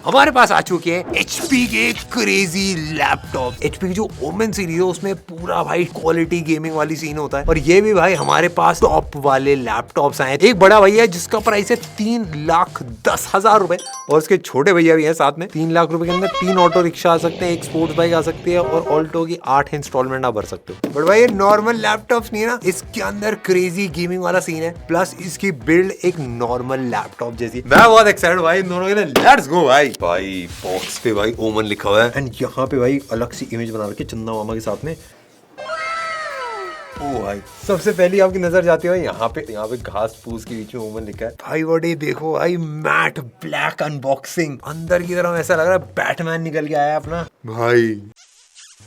हमारे पास आ चुके हैं HP के क्रेजी लैपटॉप। HP की जो ओमेन सीरीज है उसमें पूरा भाई क्वालिटी गेमिंग वाली सीन होता है, और ये भी भाई हमारे पास टॉप वाले लैपटॉप्स आए। एक बड़ा भैया है जिसका प्राइस है 3,10,000 रुपए, और उसके छोटे भैया भी हैं साथ में। 3 लाख रुपए के अंदर 3 ऑटो रिक्शा आ सकते हैं, एक स्पोर्ट्स बाइक आ सकती है, और ऑल्टो की 8 इंस्टॉलमेंट आप भर सकते हो। बट भाई ये नॉर्मल लैपटॉप्स नहीं है ना, इसके अंदर क्रेजी गेमिंग वाला सीन है, प्लस इसकी बिल्ड एक नॉर्मल लैपटॉप जैसी। मैं बहुत एक्साइटेड भाई इन दोनों के लिए। लेट्स गो भाई। भाई बॉक्स पे भाई ओमन लिखा हुआ है, एंड यहाँ पे भाई अलग सी इमेज बना रखी है चंदा मामा के साथ में। ओ भाई सबसे पहली आपकी नजर जाती है यहाँ पे घास फूस के बीच में ओमन लिखा है। भाई बड़े देखो भाई, मैट ब्लैक अनबॉक्सिंग। अंदर की तरफ ऐसा लग रहा है बैटमैन निकल के आया अपना। भाई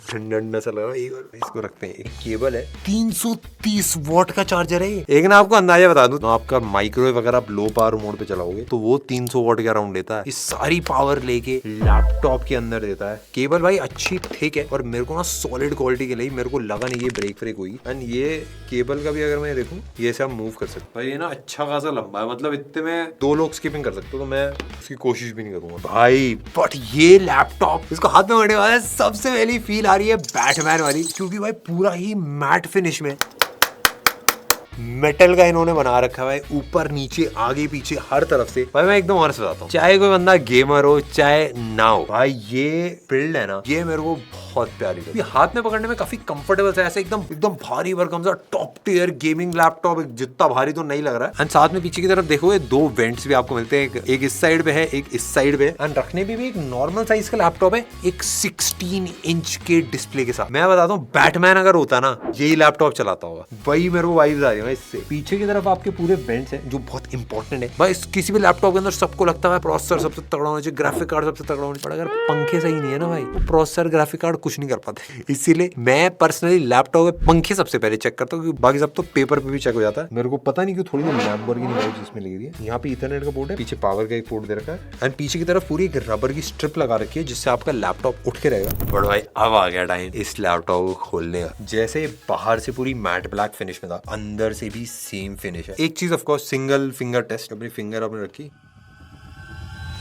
ठंडा सा लगा। इसको रखते हैं। एक केबल है, 330 वॉट का चार्जर है। एक ना आपको अंदाजा बता दूं, तो आपका माइक्रोवेव अगर आप लो पावर मोड पे चलाओगे तो वो 300 वॉट के अराउंड लेता है। इस सारी पावर लेके लैपटॉप के अंदर देता है। केबल भाई अच्छी थिक है, और मेरे को ना सॉलिड क्वालिटी के लिए मेरे को लगा नहीं ये ब्रेक फ्रेक हुई। एंड ये केबल का भी अगर मैं देखूं, ये से आप मूव कर सकते भाई। ये ना अच्छा खासा लंबा है, मतलब इतने में 2 लोग स्किपिंग कर सकते हो, तो मैं उसकी कोशिश भी नहीं करूंगा भाई। बट ये लैपटॉप इसको हाथ में होने वाला है, सबसे पहली फील आ रही है बैटमैन वाली, क्योंकि भाई पूरा ही मैट फिनिश में मेटल का इन्होंने बना रखा है भाई, ऊपर नीचे आगे पीछे हर तरफ से। भाई मैं एकदम ऑनेस्ट बताता हूँ, चाहे कोई बंदा गेमर हो चाहे ना हो, भाई ये बिल्ड है ना, ये मेरे को बहुत प्यारी लगी। हाथ में पकड़ने में काफी कंफर्टेबल है, ऐसे एकदम भारी भरकम सा टॉप टियर गेमिंग लैपटॉप। जितना भारी तो नहीं लग रहा है। एंड साथ में पीछे की तरफ देखोगे 2 वेंट्स भी आपको मिलते हैं, एक इस साइड पे है, एक इस साइड पे। एंड रखने में भी एक नॉर्मल साइज का लैपटॉप है, एक 16 इंच के डिस्प्ले के साथ। मैं बताता हूँ, बैटमैन अगर होता ना, यही लैपटॉप चलाता होगा। वही मेरे को वाइब्स आ रही है इससे। पीछे की तरफ आपके पूरे वेंट्स हैं, जो बहुत इंपॉर्टेंट है भाई। किसी भी लैपटॉप के अंदर सबको लगता है प्रोसेसर सबसे तगड़ा होना चाहिए, ग्राफिक कार्ड सबसे तगड़ा होना चाहिए, पर अगर पंखे सही नहीं है ना भाई, प्रोसेसर ग्राफिक कार्ड कुछ नहीं कर पाते। इसीलिए मैं पर्सनली लैपटॉप में पंखे सबसे पहले चेक करता हूँ, क्योंकि बाकी सब तो पेपर पे भी चेक हो जाता है। मेरे को पता नहीं क्यों थोड़ी लैम्बोर्गिनी वाइब जिसमें लग रही है। यहाँ पे ईथरनेट का पोर्ट है, पीछे पावर का एक पोर्ट दे रखा है, एंड पीछे की तरफ पूरी एक रबर की स्ट्रिप लगा रखी है, जिससे आपका लैपटॉप उठ के रहेगा। बट भाई अब आ गया टाइम इस लैपटॉप को खोलने का। जैसे बाहर से पूरी मैट ब्लैक फिनिश में था, अंदर से भी सेम फिनिश है। एक चीज of course, single finger test. अपनी फिंगर आपने रखी,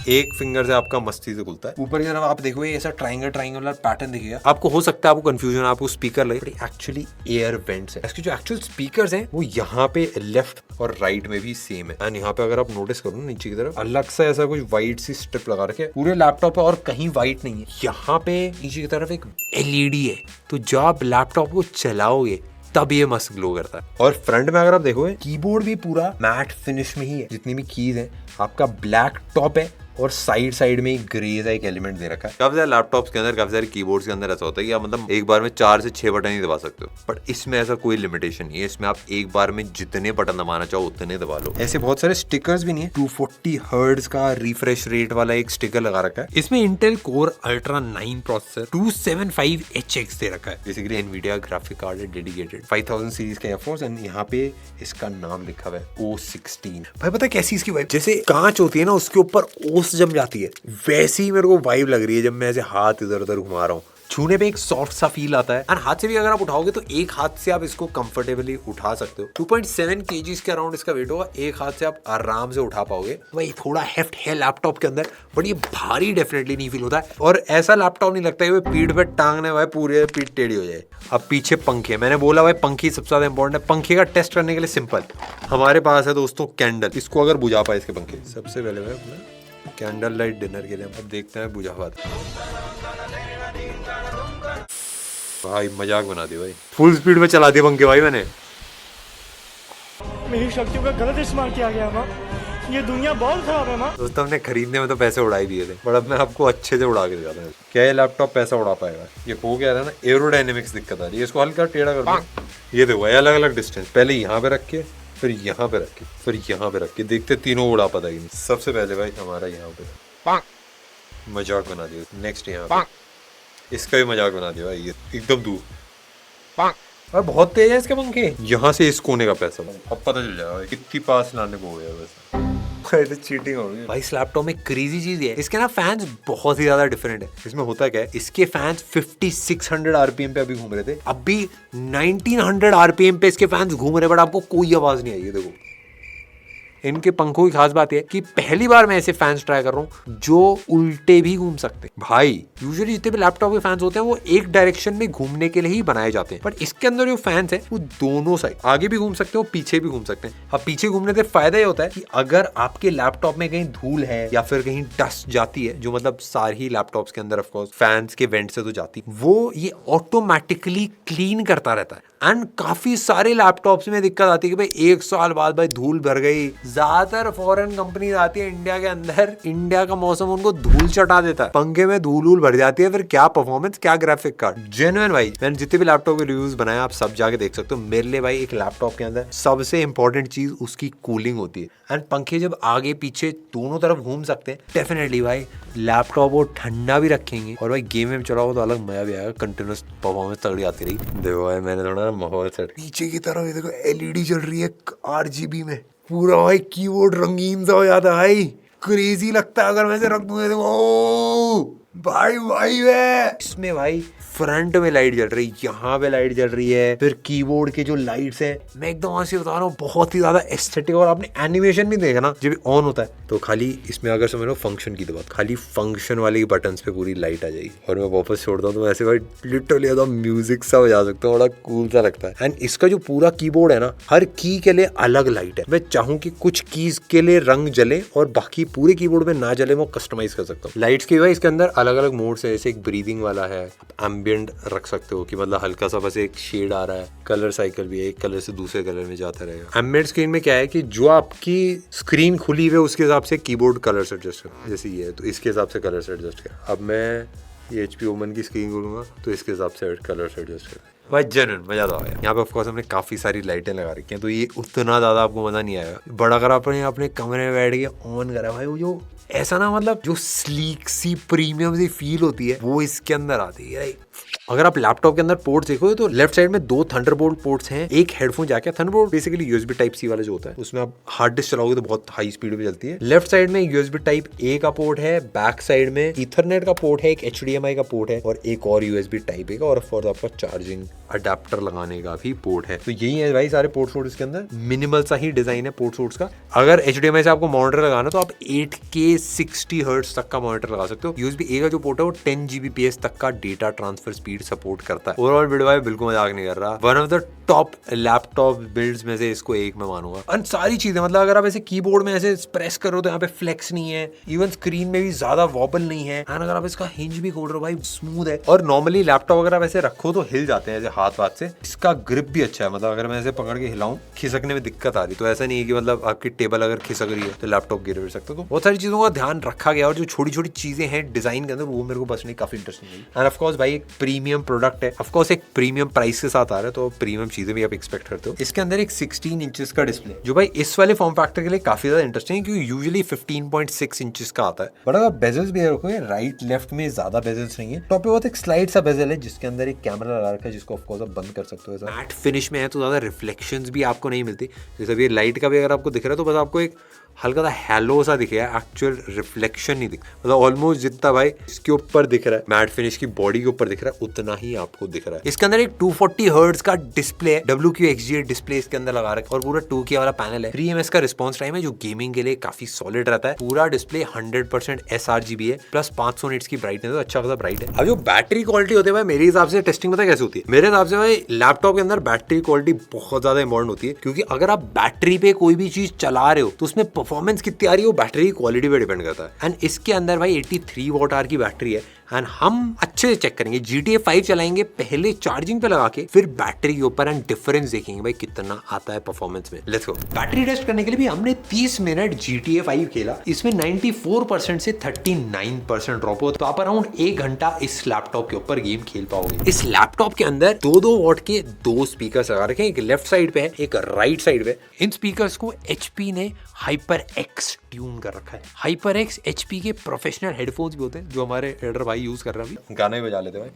एक फिंगर से आपका मस्ती से खुलता है। ऊपर की तरफ आप देखोगे ऐसा ट्रायंगल पैटर्न दिखेगा आपको। हो सकता है आपको कंफ्यूजन, आपको स्पीकर लगे, एक्चुअली एयर वेंट्स है। इसके जो एक्चुअल स्पीकर्स हैं वो यहाँ पे लेफ्ट और राइट में भी सेम है। एंड यहाँ पे अगर आप नोटिस करो नीचे की तरफ अलग सा ऐसा कुछ व्हाइट सी स्ट्रिप लगा रखे पूरे लैपटॉप पे, और कहीं व्हाइट नहीं है। यहाँ पे नीचे की तरफ एक LED है, तो जब आप लैपटॉप को चलाओगे तब ये मस्त ग्लो करता है। और फ्रंट में अगर आप देखोगे, कीबोर्ड भी पूरा मैट फिनिश में ही है। जितनी भी कीज हैं, आपका ब्लैक टॉप है, और साइड में ग्रे सा एक एलिमेंट दे रखा है। काफी सारे लैपटॉप्स के अंदर, काफी सारे कीबोर्ड्स के अंदर ऐसा होता है कि आप मतलब एक बार में 4 से 6 बटन ही दबा सकते हो, बट इसमें ऐसा कोई लिमिटेशन नहीं है। इसमें आप एक बार में जितने बटन दबाना चाहो उतने दबा लो। ऐसे बहुत सारे स्टिकर्स भी नहीं है। 240 हर्ट्ज का रिफ्रेश रेट वाला एक स्टिकर लगा रखा है। इसमें Intel core ultra 9 processor 275HX दे रखा है। बेसिकली एनवीडिया ग्राफिक कार्ड है डेडिकेटेड। 5000 सीरीज का एयरफोर्स, एंड यहाँ पे इसका नाम लिखा हुआ है O16। भाई पता है कैसी इसकी वाइब, जैसे कांच होती है ना, उसके ऊपर ओस जम जाती है, वैसी ही मेरे को वाइब लग रही है जब मैं ऐसे हाथ इधर उधर घुमा रहा हूँ। छूने पे एक सॉफ्ट सा फील आता है, और हाथ से भी अगर आप उठाओगे तो एक हाथ से आप इसको कंफर्टेबली उठा सकते हो। 2.7 kg के अराउंड इसका वेट होगा। एक हाथ से आप आराम से उठा पाओगे। भाई थोड़ा हेफ्ट है लैपटॉप के अंदर, बट ये भारी डेफिनेटली नहीं फील होता है, और ऐसा लैपटॉप नहीं लगता है पीठ पे टांगने भाई पूरे पीठ टेढ़ी हो जाए। अब पीछे पंखे, मैंने बोला भाई पंखे सबसे ज्यादा इंपॉर्टेंट है। पंखे का टेस्ट करने के लिए सिंपल हमारे पास है दोस्तों कैंडल। इसको अगर बुझा पाए इसके पंखे, सबसे पहले मैं अपना कैंडल लाइट डिनर के लिए अब देखते हैं बुझा पाते। भाई मजाक बना दिया भाई, फुल स्पीड में चला दिया पंखे भाई मैंने। मेरी शक्तियों का गलत इस्तेमाल किया गया माँ। ये दुनिया बहुत खराब है माँ। दोस्तों हमने खरीदने में तो पैसे उड़ा ही दिए थे, बट अब मैं आपको अच्छे से उड़ा के दिखाता हूँ। क्या ये लैपटॉप पैसा उड़ा पाएगा? ये हो गया था ना, एरोडायनेमिक्स दिक्कत आ रही है। इसको हल्का टेढ़ा कर दो। ये देखो अलग अलग डिस्टेंस, पहले यहाँ पे रख के, फिर यहाँ पे रख के, फिर यहाँ पे रख के, देखते तीनों उड़ा पाता ही नहीं। सबसे पहले भाई हमारा यहाँ पे मजाक बना दिया। नेक्स्ट यहाँ पे इसका भी मजाक बना दिया भाई, ये एकदम दूर। और बहुत तेज है इसके पंखे। यहाँ से इस कोने का पैसा अब पता चल जाएगा कितनी पास लाने को हो गया वैसे। चीटिंग हो गई भाई। इस लैपटॉप में क्रेजी चीज है, इसके ना फैंस बहुत ही ज्यादा डिफरेंट है। इसमें होता क्या है, इसके फैंस 5600 RPM पे अभी घूम रहे थे, अभी 1900 RPM पे इसके फैंस घूम रहे, बट आपको कोई आवाज नहीं आई है। देखो इनके पंखों की खास बात है कि पहली बार मैं ऐसे फैंस ट्राई कर रहा हूँ जो उल्टे भी घूम सकते हैं। भाई यूजुअली जितने भी लैपटॉप के फैंस होते हैं वो एक डायरेक्शन में घूमने के लिए ही बनाए जाते हैं, बट इसके अंदर जो फैंस है वो दोनों साइड आगे भी घूम सकते हैं, पीछे भी घूम सकते हैं। अब पीछे घूमने से फायदा ये होता है कि अगर आपके लैपटॉप में कहीं धूल है या फिर कहीं डस्ट जाती है, जो मतलब सारे ही लैपटॉप्स के अंदर ऑफकोर्स फैंस के वेंट से तो जाती, वो ये ऑटोमेटिकली क्लीन करता रहता है। एंड काफी सारे लैपटॉप्स में दिक्कत आती है कि भाई 1 साल बाद भाई धूल भर गई। ज्यादातर फॉरेन कंपनी आती है इंडिया के अंदर, इंडिया का मौसम उनको धूल चटा देता है, पंखे में धूल भर जाती है, फिर क्या परफॉर्मेंस क्या ग्राफिक कार्ड। जेन्युइन भाई मैंने जितने भी लैपटॉप के रिव्यूज बनाए आप सब जाके देख सकते हो। मेरे लिए भाई एक लैपटॉप के अंदर सबसे इंपॉर्टेंट चीज उसकी कूलिंग होती है। एंड पंखे जब आगे पीछे दोनों तरफ घूम सकते हैं डेफिनेटली भाई लैपटॉप वो ठंडा भी रखेंगे, और भाई गेम में चलाओ तो अलग मजा भी आएगा, कंटिन्यूस परफॉर्मेंस तगड़ी आती रही। देखो भाई मैंने थोड़ा माहौल सेट, नीचे की तरफ ये देखो एलईडी चल रही है RGB में, पूरा भाई कीबोर्ड रंगीन सा हो जाता है भाई, क्रेजी लगता है अगर मैं से रख दूंगा। देखो भाई भाई वे इसमें भाई फ्रंट में लाइट जल रही है, यहाँ पे लाइट जल रही है, फिर कीबोर्ड के जो लाइट्स है मैं एकदम वहां से बता रहा हूँ बहुत ही ज्यादा एस्थेटिक। और आपने एनिमेशन भी देखा ना जब ऑन होता है तो खाली इसमें अगर समझ लो फंक्शन की तो बात, खाली फंक्शन वाले बटन पे पूरी लाइट आ जाएगी। और मैं वापस छोड़ता हूँ तो वैसे भाई लिटरली एकदम म्यूजिक सा बजा सकता हूँ, बड़ा कूल सा लगता है। एंड इसका जो पूरा कीबोर्ड है ना, हर की के लिए अलग लाइट है। मैं चाहूँ कि कुछ कीज के लिए रंग जले और बाकी पूरे कीबोर्ड में ना जले, वो कस्टमाइज कर सकता हूँ। लाइट्स की भाई इसके अंदर अलग अलग मोड्स है, जैसे एक ब्रीदिंग वाला है, एम्बिएंट रख सकते हो कि मतलब हल्का सा बस एक शेड आ रहा है, कलर साइकिल भी है, एक कलर से दूसरे कलर में जाता रहेगा। एम्बिएंट स्क्रीन में क्या है कि जो आपकी स्क्रीन खुली हुई है उसके हिसाब से कीबोर्ड कलर से एडजस्ट कर, जैसे ये है तो इसके हिसाब से कलर से एडजस्ट कर। अब मैं ये HP ओमन की स्क्रीन खोलूंगा तो इसके हिसाब से कलर से एडजस्ट कर भाई। जेन्युइन मजा तो आया। यहाँ पे ऑफकोर्स हमने काफी सारी लाइटें लगा रखी हैं तो ये उतना ज्यादा आपको मजा नहीं आएगा। बड़ा अगर आपने अपने कमरे में बैठ के ऑन करा भाई, वो जो ऐसा ना मतलब जो स्लीक सी प्रीमियम सी फील होती है वो इसके अंदर आती है। अगर आप लैपटॉप के अंदर पोर्ट्स देखो तो लेफ्ट साइड में 2 थंडरबोल्ट पोर्ट्स हैं, एक हेडफोन जाके। Thunderbolt basically USB type C वाला जो होता है, उसमें आप हार्ड डिस्क चलाओगे तो बहुत हाई स्पीड पे चलती है। लेफ्ट साइड में USB टाइप A का पोर्ट है, बैक साइड में ईथरनेट का पोर्ट है, एक HDMI का पोर्ट है और एक और USB टाइप A का, और ऑफकोर्स आपका चार्जिंग अडेप्टर लगाने का भी पोर्ट है। तो यही है भाई सारे पोर्ट सोर्ट इसके अंदर, मिनिमल सा ही डिजाइन है पोर्ट सोर्ट्स का। अगर HDMI से आपको मॉनिटर लगाना तो आप 8K 60 हर्ट्ज तक का मॉनिटर लगा सकते हो। USB A का जो पोर्ट है वो 10 Gbps तक का डेटा ट्रांसफर स्पीड सपोर्ट करता है। ओवरऑल बिल्ड भाई बिल्कुल मजाक नहीं कर रहा, one of the top laptop builds में से इसको एक में मानूंगा। और सारी चीजें मतलब अगर आप ऐसे कीबोर्ड में ऐसे प्रेस करो तो यहाँ पे फ्लेक्स नहीं है, इवन स्क्रीन में भी ज्यादा वॉबल नहीं है। एंड अगर आप इसका हिंज भी खोल रहे हो भाई स्मूथ है। और नॉर्मली लैपटॉप अगर आप ऐसे रखो तो हिल जाते हैं ऐसे हाथ से। इसका ग्रिप भी अच्छा है, मतलब अगर मैं ऐसे पकड़ के हिलाऊं खिसकने में दिक्कत आ रही, तो ऐसा नहीं है कि मतलब आपकी टेबल अगर खिसक रही है तो लैपटॉप गिर भी सकता है। तो बहुत सारी चीजों का ध्यान रखा गया और जो छोटी छोटी चीजें हैं डिजाइन के अंदर वो मेरे को पर्सनली काफी इंटरेस्टिंग लगी। एंड ऑफ कोर्स भाई एक प्रीमियम प्रोडक्ट है, ऑफ कोर्स एक प्रीमियम प्राइस के साथ आ रहा है तो प्रीमियम चीजें भी आप एक्सपेक्ट करते हो। इसके अंदर एक 16 इंचेस का डिस्प्ले, जो भाई इस वाले फॉर्म फैक्टर के लिए काफी ज्यादा इंटरेस्टिंग है क्योंकि यूजुअली 15.6 इंचेस का आता है। बट अगर बेजल्स भी रखोगे राइट लेफ्ट में ज्यादा बेजल्स नहीं है, टॉप पे बहुत एक स्लाइड सा बेजल है जिसके अंदर एक कैमरा लगा रखा है जिसको ऑफ कोर्स आप बंद कर सकते हो। मैट फिनिश में है तो ज्यादा रिफ्लेक्शंस भी आपको नहीं मिलती, जैसे अभी लाइट का भी अगर आपको दिख रहा है तो बस आपको एक हल्का सा हैलो सा दिखेगा, एक्चुअल रिफ्लेक्शन नहीं दिख, मतलब ऑलमोस्ट जितना भाई इसके ऊपर दिख रहा है मैट फिनिश की बॉडी के ऊपर दिख रहा है उतना ही आपको दिख रहा है। इसके अंदर एक 240 हर्ट्ज का डिस्प्ले है, WQXGA डिस्प्ले इसके अंदर लगा रखा है और पूरा 2K वाला पैनल है। 3 ms का रिस्पॉन्स टाइम है जो गेमिंग के लिए काफी सॉलिड रहता है। पूरा डिस्प्ले 100% sRGB है, प्लस 500 निट्स की ब्राइटनेस है, अच्छा खासा ब्राइट है। अब जो बैटरी क्वालिटी होती है भाई मेरे हिसाब से टेस्टिंग पता कैसे होती है, मेरे हिसाब से भाई लैपटॉप के अंदर बैटरी क्वालिटी बहुत ज्यादा इंपॉर्टेंट होती है क्योंकि अगर आप बैटरी पे कोई भी चीज चला रहे हो तो उसमें परफॉर्मेंस कितनी आ रही है वो बैटरी की क्वालिटी पे डिपेंड करता है। एंड इसके अंदर भाई 83 वॉट आवर की बैटरी है। एंड हम अच्छे से चेक करेंगे, GTA 5 चलाएंगे पहले चार्जिंग पे लगा के फिर बैटरी के ऊपर एंड डिफरेंस देखेंगे भाई कितना आता है परफॉर्मेंस में। Let's go. बैटरी टेस्ट करने के लिए भी हमने 30 मिनट GTA 5 खेला, इसमें 94% से 39% ड्रॉप हो, तो आप अराउंड 1 घंटा इस लैपटॉप के ऊपर गेम खेल पाओगे। इस लैपटॉप के अंदर 2-2 वॉट के 2 स्पीकर लगा रखे हैं, एक लेफ्ट साइड पे है एक राइट साइड पे। इन स्पीकर्स को HP ने HyperX ट्यून कर रखा है। HyperX HP के प्रोफेशनल हेडफोन्स भी होते हैं जो हमारे एडर भाई यूज कर रहा है, अभी गाने बजा लेते हैं भाई।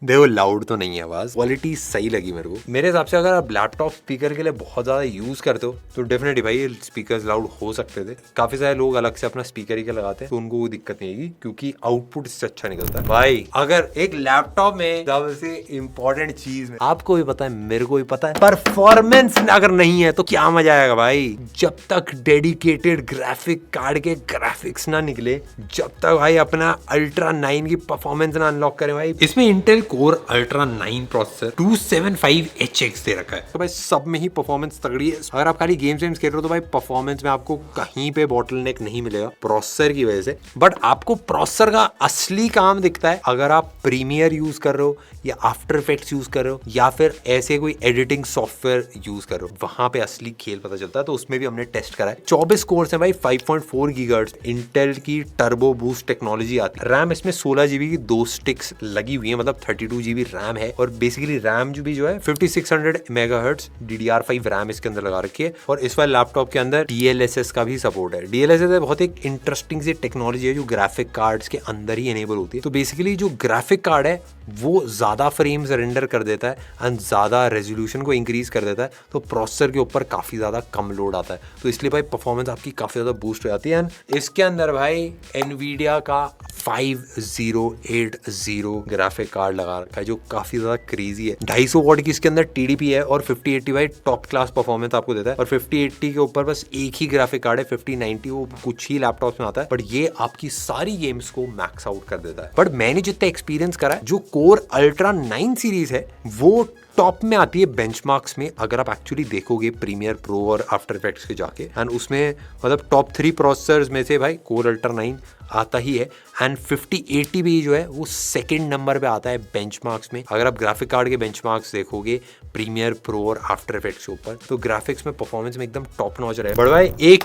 देखो लाउड तो नहीं है आवाज, क्वालिटी सही लगी मेरे को। मेरे हिसाब से अगर आप लैपटॉप स्पीकर के लिए बहुत ज्यादा यूज करते हो तो डेफिनेटली भाई स्पीकर्स लाउड हो सकते थे। काफी सारे लोग अलग से अपना स्पीकर ही लगाते हैं तो उनको कोई दिक्कत नहीं आएगी क्योंकि आउटपुट इससे अच्छा निकलता है। भाई अगर एक लैपटॉप में सबसे इंपॉर्टेंट चीज आपको भी पता है, मेरे को भी पता है, परफॉर्मेंस अगर नहीं है तो क्या मजा आएगा भाई। जब तक डेडिकेटेड ग्राफिक कार्ड के ग्राफिक्स ना निकले, जब तक भाई अपना अल्ट्रा 9 की परफॉर्मेंस ना अनलॉक करें भाई। इसमें Intel core ultra 9 processor 275HX दे रखा है तो भाई सब में ही परफॉर्मेंस तगड़ी है। अगर आप खाली गेम्स वेम्स खेल रहे हो तो भाई परफॉर्मेंस में आपको कहीं पे बॉटलनेक नहीं मिलेगा प्रोसेसर की वजह से। बट आपको प्रोसेसर का असली काम दिखता है अगर आप प्रीमियर यूज कर रहे हो या आफ्टर इफेक्ट्स यूज कर रहे हो या फिर ऐसे कोई एडिटिंग सॉफ्टवेयर यूज कर रहे हो, वहां पे असली खेल पता चलता है। तो उसमें भी हमने टेस्ट करा है। 24 कोर्स है भाई, 5.4 गीगाहर्ट्ज इंटेल की टर्बो बूस्ट टेक्नोलॉजी आती है। रैम इसमें 16 GB की 2 स्टिक्स लगी हुई है, मतलब 32 GB रैम है। और बेसिकली रैम जो है 5600 मेगाहर्ट्ज DDR5 रैम इसके अंदर लगा रखी है। और इस वाले लैपटॉप के अंदर DLSS का भी सपोर्ट है। DLSS बहुत एक इंटरेस्टिंग सी टेक्नोलॉजी है जो ग्राफिक कार्ड्स के अंदर ही एनेबल होती है। तो बेसिकली जो ग्राफिक कार्ड है वो ज्यादा फ्रेम्स रेंडर कर देता है एंड ज्यादा रेजोल्यूशन को इंक्रीज कर देता है, तो प्रोसेसर के ऊपर काफी ज्यादा कम लोड आता है। तो इसलिए भाई परफॉर्मेंस आपकी काफी ज्यादा बूस्ट हो जाती है। एंड इसके अंदर भाई एनवीडिया का 5080 ग्राफिक कार्ड लगा रखा है जो काफी ज्यादा क्रेजी है। 250 वॉट की इसके अंदर TDP है और 5080 भाई टॉप क्लास परफॉर्मेंस आपको देता है। और 5080 के ऊपर बस एक ही ग्राफिक कार्ड है 5090, वो कुछ ही लैपटॉप्स में आता है, बट ये आपकी सारी गेम्स को मैक्स आउट कर देता है। बट मैंने जितना एक्सपीरियंस करा है, जो कोर अल्ट्रा 9 सीरीज है वो टॉप में आती है बेंचमार्क्स में। अगर आप एक्चुअली देखोगे प्रीमियर प्रो और आफ्टर इफेक्ट्स के जाके, एंड उसमें मतलब टॉप 3 प्रोसेसर्स में से भाई कोर अल्ट्रा 9 आता ही है। एंड 5080 भी जो है वो सेकंड नंबर पे आता है बेंचमार्क्स में। अगर आप ग्राफिक कार्ड के बेंचमार्क्स देखोगे प्रीमियर प्रो और आफ्टर इफेक्ट्स के ऊपर, तो ग्राफिक्स में परफॉर्मेंस में एकदम टॉप नॉच रहे। बट भाई एक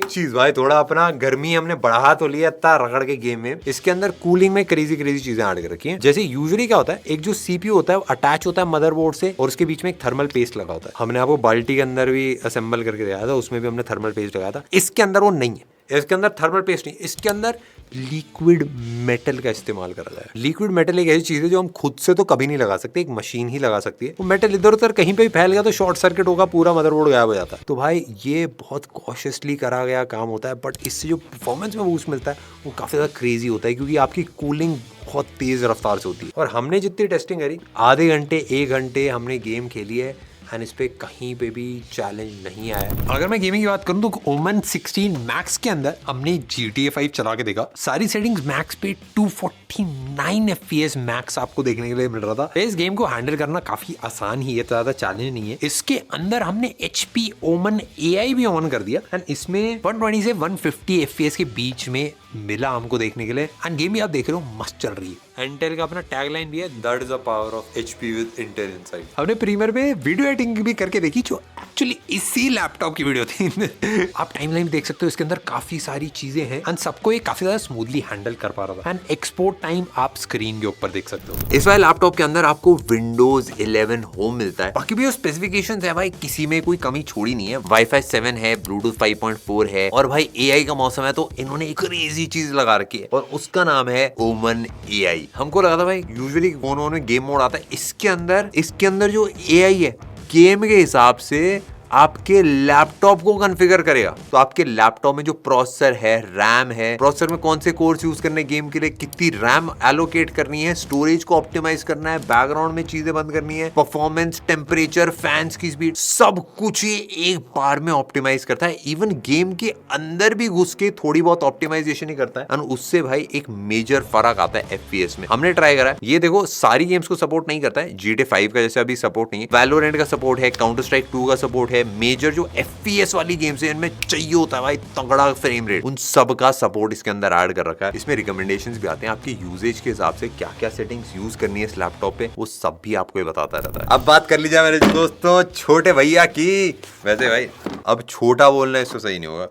चीज भाई, थोड़ा अपना गर्मी हमने बढ़ा तो लिया इतना रगड़ के गेम में, इसके अंदर कूलिंग में क्रेजी चीजें ऐड कर रखी हैं। जैसे यूजुअली क्या होता है, एक जो CPU होता है वो अटैच होता है मदरबोर्ड से और उसके बीच में एक थर्मल पेस्ट लगा होता है। हमने आपको बाल्टी के अंदर भी असेंबल करके दिखाया था, उसमें भी हमने थर्मल पेस्ट लगाया था। इसके अंदर वो नहीं है, इसके अंदर थर्मल पेस्ट नहीं, इसके अंदर लिक्विड मेटल का इस्तेमाल करा जाए। लिक्विड मेटल एक ऐसी चीज है जो हम खुद से तो कभी नहीं लगा सकते, एक मशीन ही लगा सकती है। वो मेटल इधर उधर कहीं पे भी फैल गया तो शॉर्ट सर्किट होगा, पूरा मदरबोर्ड गायब हो जाता है। तो भाई ये बहुत कॉशियसली करा गया काम होता है, बट इससे जो परफॉर्मेंस में बूस्ट मिलता है वो काफी ज्यादा क्रेजी होता है क्योंकि आपकी कूलिंग बहुत तेज रफ्तार से होती है। और हमने जितनी टेस्टिंग करी, आधे घंटे 1 घंटे हमने गेम खेली है एंड इस पे कहीं पे भी चैलेंज नहीं आया। अगर मैं गेमिंग की बात करूं तो ओमन 16 मैक्स के अंदर हमने GTA 5 चला के देखा। सारी सेटिंग्स मैक्स पे 249 FPS मैक्स आपको देखने के लिए मिल रहा था। इस गेम को हैंडल करना काफी आसान ही है, ज्यादा चैलेंज नहीं है। इसके अंदर हमने HP ओमन AI भी ऑन कर दिया एंड इसमें 120 से 150 FPS के बीच में मिला हमको देखने के लिए। एंड गेम भी आप देख रहे हो मस्त चल रही है। इंटेल का अपना टैगलाइन भी है, that is the power of HP with Intel inside. हमने प्रीमियर में वीडियो एडिटिंग भी करके देखी जो एक्चुअली इसी लैपटॉप की वीडियो थी। आप टाइमलाइन देख सकते हो, इसके अंदर काफी सारी चीजें हैं एंड सबको ये काफी ज्यादा स्मूथली हैंडल कर पा रहा था। एंड एक्सपोर्ट टाइम आप स्क्रीन के ऊपर देख सकते हो। इस वाले लैपटॉप के अंदर आपको Windows 11 होम मिलता है। बाकी भी स्पेसिफिकेशंस है भाई, किसी में कोई कमी छोड़ी नहीं है। Wi-Fi 7 है, Bluetooth 5.4 है और भाई AI का मौसम है तो इन्होंने एक क्रेजी चीज लगा रखी है और उसका नाम है ओमन AI। हमको लगा था भाई यूजुअली फोन में गेम मोड आता है, इसके अंदर जो AI है गेम के हिसाब से आपके लैपटॉप को कॉन्फ़िगर करेगा। तो आपके लैपटॉप में जो प्रोसेसर है, रैम है, प्रोसेसर में कौन से कोर्स यूज करने गेम के लिए, कितनी रैम एलोकेट करनी है, स्टोरेज को ऑप्टिमाइज करना है, बैकग्राउंड में चीजें बंद करनी है, परफॉर्मेंस, टेम्परेचर, फैंस की स्पीड, सब कुछ ही एक बार में ऑप्टिमाइज करता है। इवन गेम के अंदर भी घुस के थोड़ी बहुत ऑप्टिमाइजेशन ही करता है और उससे भाई एक मेजर फर्क आता है FPS में। हमने ट्राई करा है, ये देखो सारी गेम्स को सपोर्ट नहीं करता है। GTA 5 का जैसे अभी सपोर्ट नहीं है, वैलोरेंट का सपोर्ट है, काउंटर स्ट्राइक 2 का सपोर्ट है। मेजर जो FPS वाली गेम्स है इनमें चाहिए होता है भाई तगड़ा फ्रेम रेट, उन सब का सपोर्ट इसके अंदर ऐड कर रखा है। इसमें रिकमेंडेशंस भी आते हैं आपकी यूजेज के हिसाब से, क्या क्या सेटिंग्स यूज करनी है इस लैपटॉप पे, वो सब भी आपको ये बताता रहता है। अब बात कर लीजिए मेरे दोस्तों छोटे भैया की। वैसे भाई अब छोटा बोलना इसको सही नहीं होगा।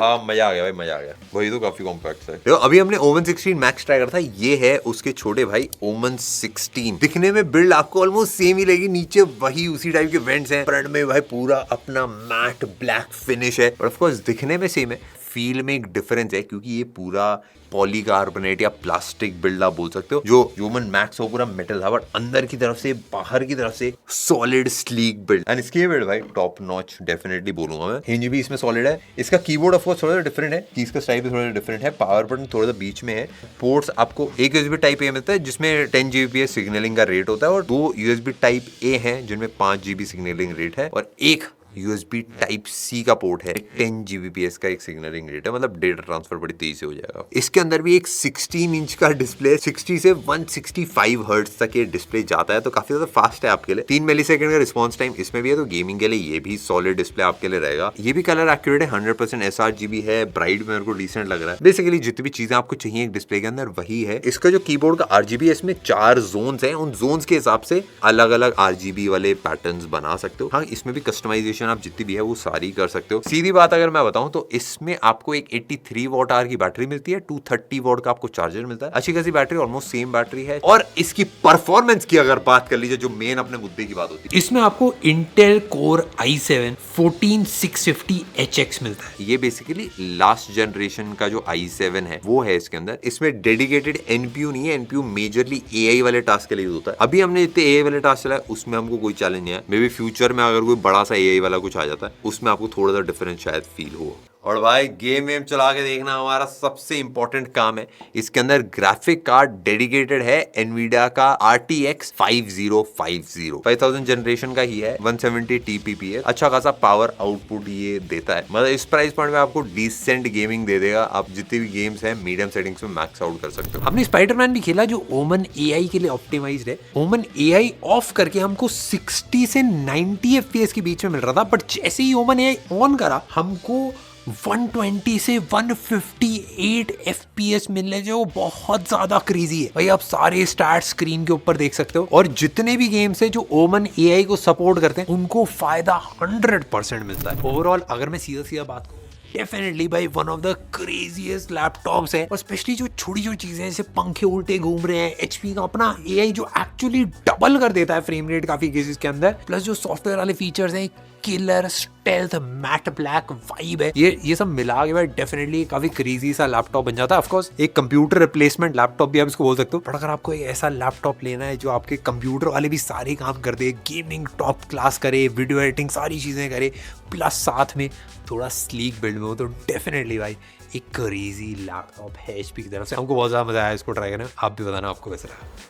हाँ मजा आ गया भाई, मजा आ गया। वही तो काफी कॉम्पैक्ट है। तो अभी हमने ओमन 16 मैक्स ट्राई करा था, ये है उसके छोटे भाई ओमन 16। दिखने में बिल्ड आपको ऑलमोस्ट सेम ही लगेगी, नीचे वही उसी टाइप के वेंट्स हैं, फ्रंट में भाई पूरा अपना मैट ब्लैक फिनिश है, और ऑफ कोर्स दिखने में सेम है, फील में एक डिफरेंस है, क्योंकि ये पूरा पॉलीकार्बोनेट या प्लास्टिक बिल्ड आप बोल सकते हो। जो ह्यूमन मैक्स वो पूरा मेटल था, बट अंदर की तरफ से बाहर की तरफ से सॉलिड स्लीक बिल्ड। एंड इसकी बिल्ड भाई टॉप नॉच डेफिनेटली बोलूंगा मैं। हिंज भी इसमें सॉलिड है। इसका कीबोर्ड ऑफ कोर्स थोड़ा सा डिफरेंट है, कीज का स्टाइल भी थोड़ा डिफरेंट है। पावर बटन थोड़ा सा बीच में है। पोर्ट्स आपको एक USB टाइप ए मिलता है जिसमें 10 Gbps सिग्नलिंग का रेट होता है, और 2 USB टाइप ए है जिनमें 5 GB सिग्नलिंग रेट है, और एक USB टाइप C का पोर्ट है। 10 Gbps का एक सिग्नलिंग रेट है, मतलब डेटा ट्रांसफर बड़ी तेजी से हो जाएगा। इसके अंदर भी एक 16 इंच का डिस्प्ले, 60 से 165 हर्ट्ज तक ये डिस्प्ले जाता है, तो काफी ज्यादा फास्ट है आपके लिए। 3 मिलीसेकंड का रिस्पॉन्स टाइम इसमें भी है, तो गेमिंग के लिए ये भी सॉलिड डिस्प्ले आपके लिए रहेगा। ये भी कलर एक्यूरेट है, 100% sRGB है। ब्राइट मेरे को डिसेंट लग रहा है। बेसिकली जितनी भी चीजें आपको चाहिए एक डिस्प्ले के अंदर वही है। इसका जो कीबोर्ड का RGB है, इसमें 4 जोन्स हैं। उन जोन्स के हिसाब से अलग अलग RGB वाले पैटर्न्स बना सकते हो। हाँ, इसमें भी कस्टमाइजेशन आप जितनी भी है वो सारी कर सकते हो। सीधी बात अगर मैं बताऊं तो इसमें आपको एक 83 वॉट आवर की बैटरी मिलती है, 230 वॉट का आपको चार्जर मिलता है। अच्छी खासी बैटरी, ऑलमोस्ट सेम बैटरी है। और इसकी परफॉर्मेंस की अगर बात कर लीजिए, जो मेन अपने मुद्दे की बात होती है, इसमें आपको Intel Core i7 14650HX मिलता है। ये बेसिकली लास्ट जनरेशन का जो i7 है वो है इसके अंदर। इसमें डेडिकेटेड NPU नहीं है, NPU मेजरली AI वाले टास्क के लिए यूज होता है। अभी हमने जितने AI वाले टास्क चलाए उसमें हमको कोई चैलेंज नहीं है। मे बी फ्यूचर में अगर कोई बड़ा सा AI वाला कुछ आ जाता है उसमें आपको थोड़ा सा डिफरेंस शायद फील हो। और भाई गेम वेम चला के देखना हमारा सबसे इंपॉर्टेंट काम है। इसके अंदर ग्राफिक कार्ड डेडिकेटेड है Nvidia का RTX 5050, 5000 जनरेशन का ही है, 170 TPP है। अच्छा खासा पावर आउटपुट ये देता है, मतलब इस प्राइस पॉइंट में आपको डिसेंट गेमिंग दे देगा। आप जितने भी गेम्स हैं मीडियम सेटिंग्स में मैक्स आउट कर सकते हो। हमने स्पाइडरमैन भी खेला जो ओमन AI के लिए ऑप्टिमाइज्ड है। ओमन AI ऑफ करके हमको 60 से 90 FPS के बीच में मिल रहा था, बट जैसे ही ओमन AI ऑन करा हमको 120 से 158 FPS मिलने जो बहुत ज्यादा क्रेजी है। भाई आप सारे स्टार्ट स्क्रीन के ऊपर देख सकते हो, और जितने भी गेम्स है जो ओमन AI को सपोर्ट करते हैं उनको फायदा 100% मिलता है। ओवरऑल अगर मैं सीधा बात करूं, डेफिनेटली भाई one of the craziest laptops है। और स्पेशली जो छोटी छोटी चीजें जैसे पंखे उल्टे घूम रहे हैं, HP का अपना AI जो एक्चुअली डबल कर देता है फ्रेम रेट काफी केसेस के अंदर, प्लस जो सॉफ्टवेयर वाले फीचर्स हैं, killer stealth matte black vibe है, ये सब मिला के भाई डेफिनेटली काफी क्रेजी सा लैपटॉप बन जाता है। ऑफ कोर्स एक कंप्यूटर रिप्लेसमेंट लैपटॉप भी आप इसको बोल सकते हो, बट अगर आपको एक ऐसा लैपटॉप लेना है जो आपके कंप्यूटर वाले भी सारे काम कर दे, गेमिंग टॉप क्लास करे, वीडियो एडिटिंग सारी चीजें करे, प्लस साथ में थोड़ा स्लीक बिल्ड में हो, तो डेफिनेटली भाई एक क्रेजी लैपटॉप है HP की तरफ से। हमको बहुत ज्यादा मजा आया इसको ट्राई करने में। आप भी बताना आपको कैसा लगा।